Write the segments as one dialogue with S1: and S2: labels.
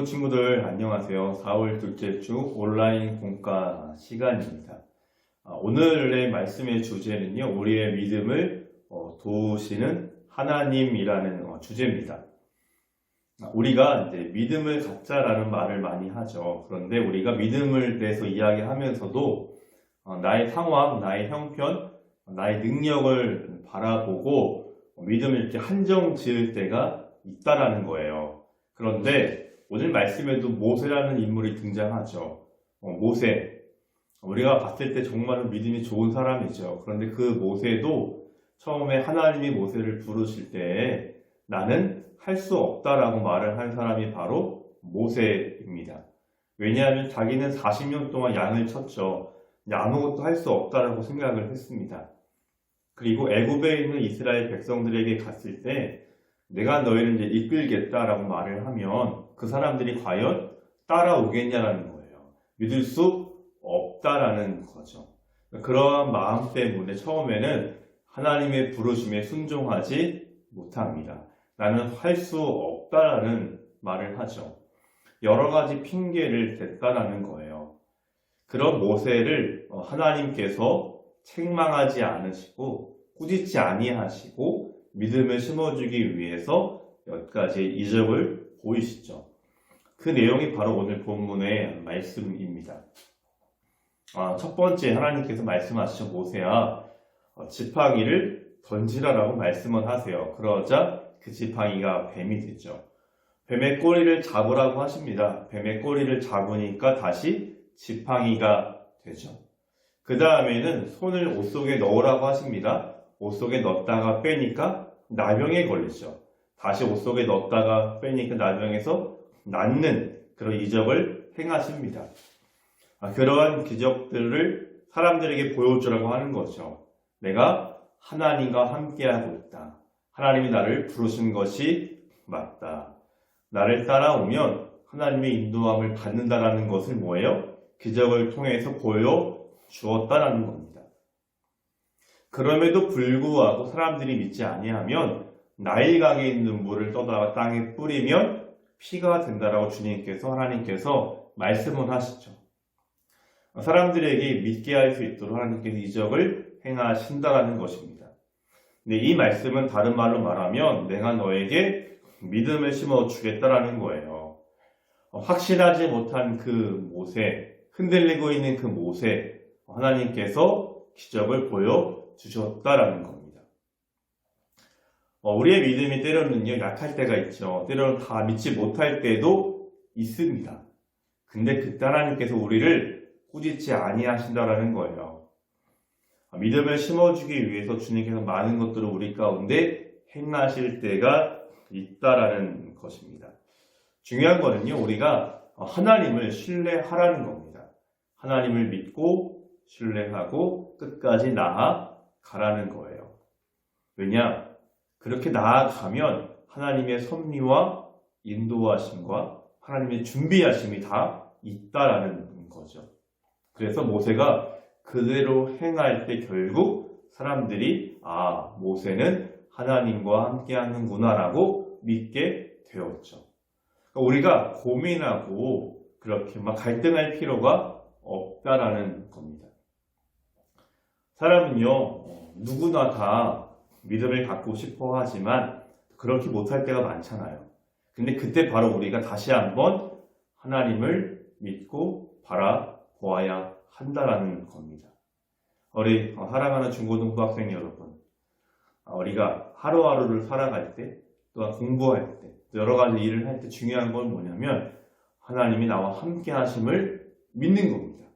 S1: 유튜브 친구들 안녕하세요. 4월 둘째 주 온라인 공과 시간입니다. 오늘의 말씀의 주제는요, 우리의 믿음을 도우시는 하나님이라는 주제입니다. 우리가 이제 믿음을 갖자라는 말을 많이 하죠. 그런데 우리가 믿음을 대해서 이야기하면서도 나의 상황, 나의 형편, 나의 능력을 바라보고 믿음을 이렇게 한정 지을 때가 있다라는 거예요. 그런데 오늘 말씀에도 모세라는 인물이 등장하죠. 모세. 우리가 봤을 때 정말 믿음이 좋은 사람이죠. 그런데 그 모세도 처음에 하나님이 모세를 부르실 때 나는 할 수 없다라고 말을 한 사람이 바로 모세입니다. 왜냐하면 자기는 40년 동안 양을 쳤죠. 아무것도 할 수 없다라고 생각을 했습니다. 그리고 애굽에 있는 이스라엘 백성들에게 갔을 때 내가 너희를 이제 이끌겠다라고 말을 하면 그 사람들이 과연 따라오겠냐라는 거예요. 믿을 수 없다라는 거죠. 그러한 마음 때문에 처음에는 하나님의 부르심에 순종하지 못합니다. 나는 할 수 없다라는 말을 하죠. 여러 가지 핑계를 댔다라는 거예요. 그런 모세를 하나님께서 책망하지 않으시고 꾸짖지 아니하시고 믿음을 심어주기 위해서 몇 가지의 이적을 보이시죠. 그 내용이 바로 오늘 본문의 말씀입니다. 첫 번째 하나님께서 말씀하시죠. 모세야, 지팡이를 던지라라고 말씀을 하세요. 그러자 그 지팡이가 뱀이 되죠. 뱀의 꼬리를 잡으라고 하십니다. 뱀의 꼬리를 잡으니까 다시 지팡이가 되죠. 그 다음에는 손을 옷 속에 넣으라고 하십니다. 옷 속에 넣었다가 빼니까 나병에 걸리죠. 다시 옷 속에 넣었다가 빼니까 나병에서 낫는 그런 이적을 행하십니다. 그러한 기적들을 사람들에게 보여주라고 하는 거죠. 내가 하나님과 함께하고 있다. 하나님이 나를 부르신 것이 맞다. 나를 따라오면 하나님의 인도함을 받는다라는 것을 뭐예요? 기적을 통해서 보여주었다라는 겁니다. 그럼에도 불구하고 사람들이 믿지 아니하면 나일강에 있는 물을 떠다가 땅에 뿌리면 피가 된다라고 하나님께서 말씀을 하시죠. 사람들에게 믿게 할 수 있도록 하나님께서 이적을 행하신다라는 것입니다. 근데 이 말씀은 다른 말로 말하면 내가 너에게 믿음을 심어주겠다라는 거예요. 확신하지 못한 그 모세, 흔들리고 있는 그 모세, 하나님께서 기적을 보여주셨다라는 겁니다. 우리의 믿음이 때로는요, 약할 때가 있죠. 때로는 다 믿지 못할 때도 있습니다. 근데 그때 하나님께서 우리를 꾸짖지 아니하신다라는 거예요. 믿음을 심어주기 위해서 주님께서 많은 것들을 우리 가운데 행하실 때가 있다라는 것입니다. 중요한 거는요, 우리가 하나님을 신뢰하라는 겁니다. 하나님을 믿고 신뢰하고 끝까지 나아가라는 거예요. 왜냐? 그렇게 나아가면 하나님의 섭리와 인도하심과 하나님의 준비하심이 다 있다라는 거죠. 그래서 모세가 그대로 행할 때 결국 사람들이 모세는 하나님과 함께 하는구나라고 믿게 되었죠. 그러니까 우리가 고민하고 그렇게 막 갈등할 필요가 없다라는 겁니다. 사람은요, 누구나 다 믿음을 갖고 싶어 하지만 그렇게 못할 때가 많잖아요. 근데 그때 바로 우리가 다시 한번 하나님을 믿고 바라보아야 한다라는 겁니다. 우리 사랑하는 중고등부 학생 여러분, 우리가 하루하루를 살아갈 때, 또한 공부할 때, 여러 가지 일을 할 때 중요한 건 뭐냐면 하나님이 나와 함께 하심을 믿는 겁니다.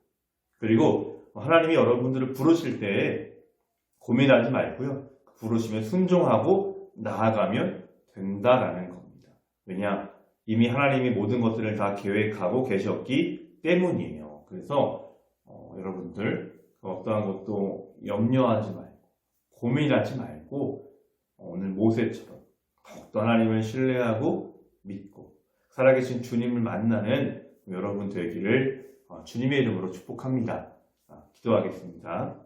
S1: 그리고 하나님이 여러분들을 부르실 때 고민하지 말고요. 부르시면 순종하고 나아가면 된다라는 겁니다. 왜냐? 이미 하나님이 모든 것들을 다 계획하고 계셨기 때문이에요. 그래서 여러분들 어떠한 것도 염려하지 말고 고민하지 말고 오늘 모세처럼 더욱더 하나님을 신뢰하고 믿고 살아계신 주님을 만나는 여러분 되기를 주님의 이름으로 축복합니다. 기도하겠습니다.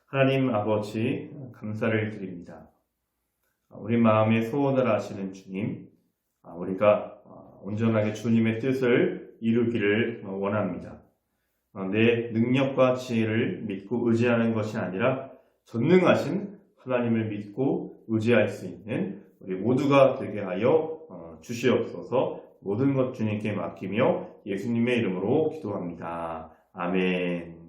S1: 하나님 아버지 감사를 드립니다. 우리 마음의 소원을 아시는 주님, 우리가 온전하게 주님의 뜻을 이루기를 원합니다. 내 능력과 지혜를 믿고 의지하는 것이 아니라 전능하신 하나님을 믿고 의지할 수 있는 우리 모두가 되게 하여 주시옵소서. 모든 것 주님께 맡기며 예수님의 이름으로 기도합니다. 아멘.